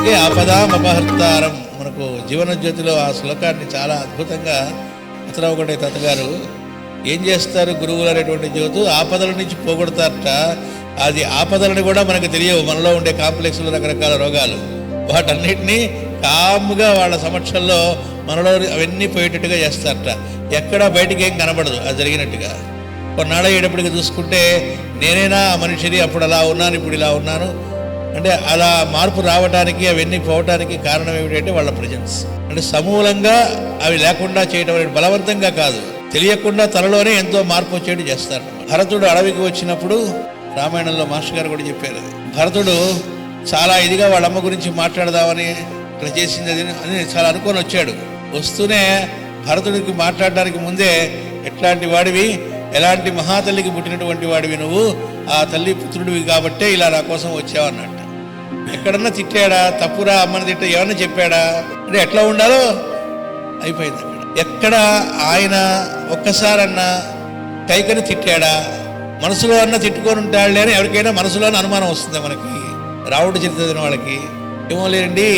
అంటే ఆపదామపహర్తారం. మనకు జీవనజ్యోతిలో ఆ శ్లోకాన్ని చాలా అద్భుతంగా ఉత్తరావుగొండ తాతగారు ఏం చేస్తారు గురువులు అనేటువంటి జ్యోతు ఆపదల నుంచి పోగొడతారట. అది ఆపదలని కూడా మనకు తెలియవు. మనలో ఉండే కాంప్లెక్స్లో రకరకాల రోగాలు, వాటన్నిటినీ కామ్గా వాళ్ళ సమక్షంలో మనలో అవన్నీ పోయేటట్టుగా చేస్తారట. ఎక్కడా బయటికి ఏం కనబడదు అది జరిగినట్టుగా. కొన్నాళ్ళు అయ్యేటప్పటికి చూసుకుంటే నేనేనా ఆ మనిషిని, అప్పుడు అలా ఉన్నాను ఇప్పుడు ఇలా ఉన్నాను అంటే అలా మార్పు రావడానికి అవన్నీ పోవటానికి కారణం ఏమిటంటే వాళ్ళ ప్రజెన్స్. అంటే సమూలంగా అవి లేకుండా చేయడం అనేది బలవంతంగా కాదు, తెలియకుండా తనలోనే ఎంతో మార్పు వచ్చేట్టు చేస్తారు. భరతుడు అడవికి వచ్చినప్పుడు రామాయణంలో మాస్టర్ గారు కూడా చెప్పారు, భరతుడు చాలా ఇదిగా వాళ్ళ అమ్మ గురించి మాట్లాడదామని ఇట్లా చేసింది అని చాలా అనుకొని వచ్చాడు. వస్తూనే భరతుడికి మాట్లాడడానికి ముందే ఎట్లాంటి వాడివి, ఎలాంటి మహాతల్లికి పుట్టినటువంటి వాడివి నువ్వు, ఆ తల్లి పుత్రుడివి కాబట్టే ఇలా నా కోసం వచ్చావన్నట్ట. ఎక్కడన్నా తిట్టాడా, తప్పురా అమ్మని తిట్ట ఏమన్నా చెప్పాడా అంటే ఎట్లా ఉండాలో అయిపోయింది అక్కడ. ఎక్కడ ఆయన ఒక్కసారన్నా కైకని తిట్టాడా, మనసులో అన్నా తిట్టుకొని ఉంటాడులే అని ఎవరికైనా మనసులోనే అనుమానం వస్తుంది మనకి. రావుడు చరిత్ర వాళ్ళకి ఏమో లేదండి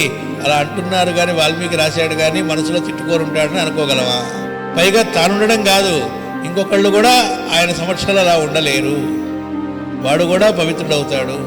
అలా అంటున్నారు కానీ వాల్మీకి రాశాడు కానీ మనసులో తిట్టుకొని ఉంటాడని అనుకోగలమా? పైగా తానుండడం కాదు, ఇంకొకళ్ళు కూడా ఆయన సమక్షంలో అలా ఉండలేరు, వాడు కూడా పవిత్రుడవుతాడు.